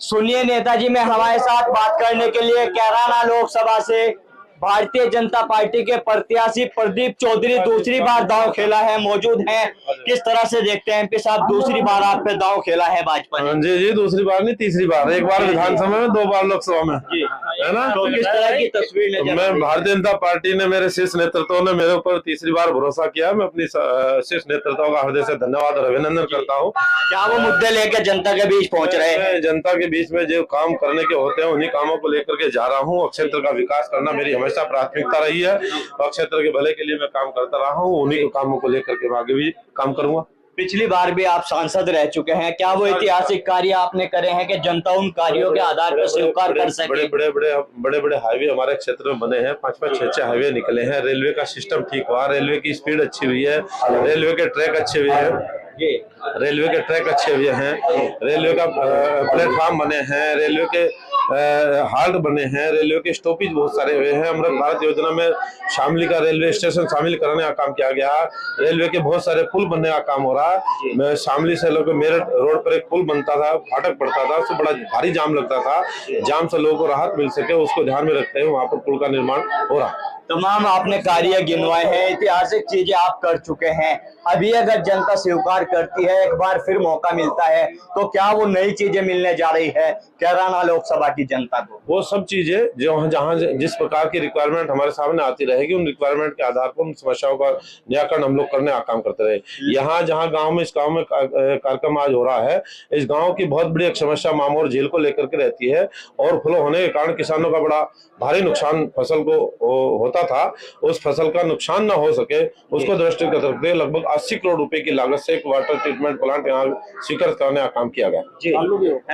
सुनिए नेताजी में हमारे साथ बात करने के लिए कैराना लोकसभा से भारतीय जनता पार्टी के प्रत्याशी प्रदीप चौधरी दूसरी बार दांव खेला है, मौजूद हैं। किस तरह से देखते हैं एमपी साहब, दूसरी बार आप पे दांव खेला है भाजपा ने? जी, दूसरी बार नहीं, तीसरी बार। एक बार विधानसभा में, 2 बार लोकसभा में, है ना। तो किस तरह की तस्वीर मैं भारतीय जनता पार्टी ने, मेरे शीर्ष नेतृत्व ने मेरे ऊपर तीसरी बार भरोसा किया। मैं अपनी शीर्ष नेतृत्व का हृदय से धन्यवाद और अभिनंदन करता हूँ। क्या वो मुद्दे लेकर जनता के बीच पहुंच रहे हैं? जनता के बीच में जो काम करने के होते हैं उन्हीं कामों को लेकर के जा रहा हूँ। क्षेत्र का विकास करना मेरी हमेशा प्राथमिकता रही है और क्षेत्र के भले के लिए मैं काम करता रहा हूँ। उन्हीं कामों को लेकर के आगे भी काम करूंगा। पिछली बार भी आप सांसद रह चुके हैं, क्या वो ऐतिहासिक कार्य आपने करे हैं कि जनता उन कार्यों के आधार पर स्वीकार कर सके? बड़े बड़े हाईवे हमारे क्षेत्र में बने हैं। 5-5, 6-6 हाईवे निकले हैं। रेलवे का सिस्टम ठीक हुआ, रेलवे की स्पीड अच्छी हुई है, रेलवे के ट्रैक अच्छे हुए हैं, रेलवे के ट्रैक अच्छे हुए हैं, रेलवे का प्लेटफॉर्म बने हैं, रेलवे के हाल्ट बने हैं, रेलवे के स्टॉपेज बहुत सारे हुए हैं। अमृत भारत योजना में शामली का रेलवे स्टेशन शामिल करने का काम किया गया। रेलवे के बहुत सारे पुल बनने का काम हो रहा है। शामली से लोग मेरठ रोड पर एक पुल बनता था, फाटक पड़ता था, उससे बड़ा भारी जाम लगता था। जाम से लोगों को राहत मिल सके उसको ध्यान में रखते हुए वहां पर पुल का निर्माण हो रहा है। तमाम आपने कार्य गिनवाए हैं, ऐतिहासिक चीजें आप कर चुके हैं। अभी अगर जनता स्वीकार करती है, एक बार फिर मौका मिलता है, तो क्या वो नई चीजें मिलने जा रही है कैराना लोकसभा की जनता को? वो सब चीजें जो जहाँ जिस प्रकार की रिक्वायरमेंट हमारे सामने आती रहेगी, उन रिक्वायरमेंट के आधार पर उन समस्याओं का निराकरण हम लोग करने का काम करते रहे। यहाँ जहाँ गाँव में, इस गाँव में कार्यक्रम आज हो रहा है, इस गाँव की बहुत बड़ी एक समस्या मामोर झील को लेकर के रहती है। और फ्लो होने के कारण किसानों का बड़ा भारी नुकसान फसल को होता था। उस फसल का नुकसान न हो सके उसको दृष्टिगत रखते लगभग 80 करोड़ रुपए की लागत से एक वाटर ट्रीटमेंट प्लांट यहाँ स्वीकृत करने का काम किया गया। जी,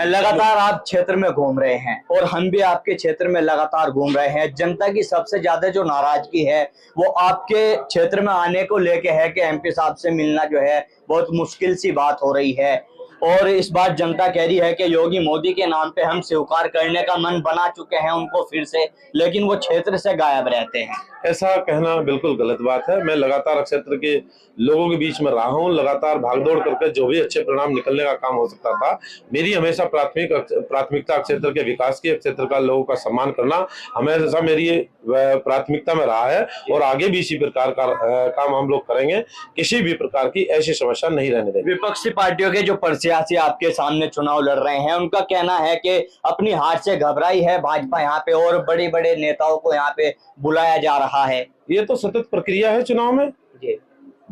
लगातार आप क्षेत्र में घूम रहे हैं और हम भी आपके क्षेत्र में लगातार घूम रहे हैं। जनता की सबसे ज्यादा जो नाराजगी है वो आपके क्षेत्र में आने को लेके है कि एमपी साहब से मिलना जो है बहुत मुश्किल सी बात हो रही है। और इस बार जनता कह रही है कि योगी मोदी के नाम पे हम स्वीकार करने का मन बना चुके हैं उनको फिर से, लेकिन वो क्षेत्र से गायब रहते हैं। ऐसा कहना बिल्कुल गलत बात है। मैं लगातार क्षेत्र के लोगों के बीच में रहा हूँ। लगातार भागदौड़ करके जो भी अच्छे परिणाम निकलने का काम हो सकता था, मेरी हमेशा प्राथमिकता क्षेत्र के विकास की, क्षेत्र का लोगों का सम्मान करना हमेशा मेरी प्राथमिकता में रहा है और आगे भी इसी प्रकार का काम हम लोग करेंगे। किसी भी प्रकार की ऐसी समस्या नहीं रहने देंगे। विपक्षी पार्टियों के जो प्रत्याशी आपके सामने चुनाव लड़ रहे हैं, उनका कहना है कि अपनी हार से घबराई है भाजपा यहाँ पे और बड़े बड़े नेताओं को यहाँ पे बुलाया जा रहा है। ये तो सतत प्रक्रिया है चुनाव में।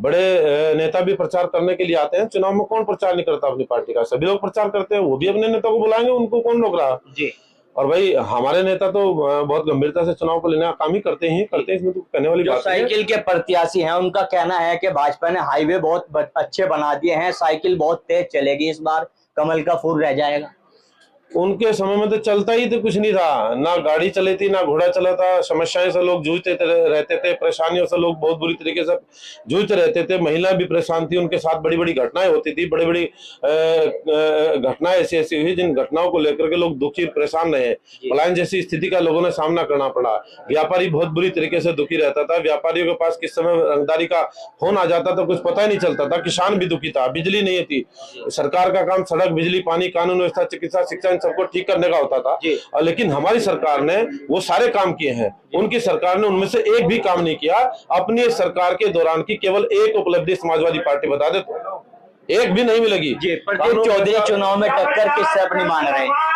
बड़े नेता भी प्रचार करने के लिए आते हैं। चुनाव में कौन प्रचार नहीं करता अपनी पार्टी का? सभी लोग प्रचार करते हैं। वो भी अपने नेता को बुलाएंगे, उनको कौन रोक रहा जी। और भाई हमारे नेता तो बहुत गंभीरता से चुनाव को लेने का काम ही करते हैं। इसमें तो कहने वाली बात है। साइकिल के प्रत्याशी हैं, उनका कहना है कि भाजपा ने हाईवे बहुत अच्छे बना दिए हैं, साइकिल बहुत तेज चलेगी, इस बार कमल का फूल रह जाएगा। उनके समय में तो चलता ही तो कुछ नहीं था, ना गाड़ी चली थी ना घोड़ा चला था। समस्याएं से लोग जूझते रहते थे, परेशानियों से लोग बहुत बुरी तरीके से जूझ रहते थे। महिला भी परेशान थी, उनके साथ बड़ी बड़ी घटनाएं होती थी। बड़ी बड़ी घटनाएं ऐसी हुई जिन घटनाओं को लेकर के लोग दुखी परेशान रहे। पलायन जैसी स्थिति का लोगों ने सामना करना पड़ा। व्यापारी बहुत बुरी तरीके से दुखी रहता था। व्यापारियों के पास किस समय रंगदारी का फोन आ जाता था कुछ पता ही नहीं चलता था। किसान भी दुखी था, बिजली नहीं थी। सरकार का काम सड़क, बिजली, पानी, कानून व्यवस्था, चिकित्सा, शिक्षा सबको ठीक करने का होता था। लेकिन हमारी सरकार ने वो सारे काम किए हैं। उनकी सरकार ने उनमें से एक भी काम नहीं किया। अपनी सरकार के दौरान की केवल एक उपलब्धि समाजवादी पार्टी बता दे तो एक भी नहीं मिलेगी। प्रदीप चौधरी चुनाव में टक्कर किससे अपनी मान रहे हैं?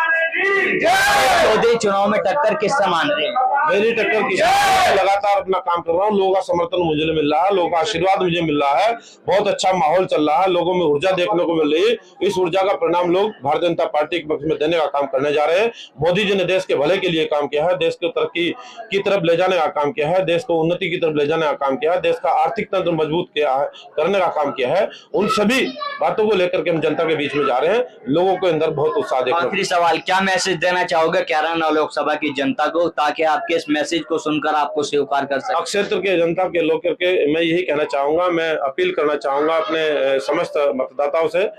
चौधरी चुनाव में टक्कर किससे मान रहे हैं? मेरी टक्कर किसान, लगातार अपना काम कर रहा हूँ। लोगों का समर्थन मुझे मिल रहा है, लोगों का आशीर्वाद मुझे मिल रहा है। बहुत अच्छा माहौल चल रहा है, लोगों में ऊर्जा देखने को मिल रही है। इस ऊर्जा का परिणाम लोग भारतीय जनता पार्टी के पक्ष में देने का काम करने जा रहे हैं। मोदी जी ने देश के भले के लिए काम किया है, देश को तरक्की की तरफ ले जाने का काम किया है, देश को उन्नति की तरफ ले जाने का काम किया है, देश का आर्थिक तंत्र मजबूत किया है, करने का काम किया है। उन सभी बातों को लेकर के हम जनता के बीच में जा रहे हैं। लोगों के अंदर बहुत उत्साह देखने। आखिरी सवाल, क्या मैसेज देना चाहोगे कैराना लोकसभा की जनता को ताकि आपके इस मैसेज को सुनकर आपको स्वीकार कर सके? क्षेत्र के जनता के लोग करके मैं यही कहना चाहूंगा, मैं अपील करना चाहूंगा अपने समस्त मतदाताओं से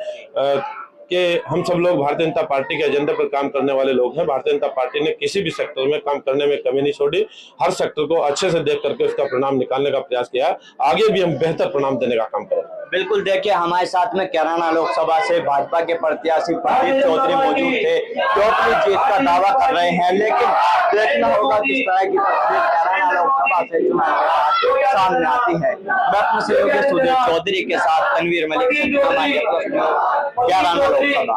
कि हम सब लोग भारतीय जनता पार्टी के एजेंडे पर काम करने वाले लोग हैं। भारतीय जनता पार्टी ने किसी भी सेक्टर में काम करने में कमी नहीं छोड़ी। हर सेक्टर को अच्छे से देख करके उसका परिणाम निकालने का प्रयास किया। आगे भी हम बेहतर परिणाम देने का काम करेंगे। बिल्कुल, देखिए हमारे साथ में कैराना लोकसभा से भाजपा के प्रत्याशी प्रदीप चौधरी मौजूद थे। जो अपनी जीत का दावा कर रहे हैं, लेकिन देखना होगा किस तरह की तस्वीर कैराना लोकसभा से चुनाव के बाद सामने आती है। मैं अपने सहयोगी सुधीर चौधरी के साथ तनवीर मलिक, कैराना लोकसभा।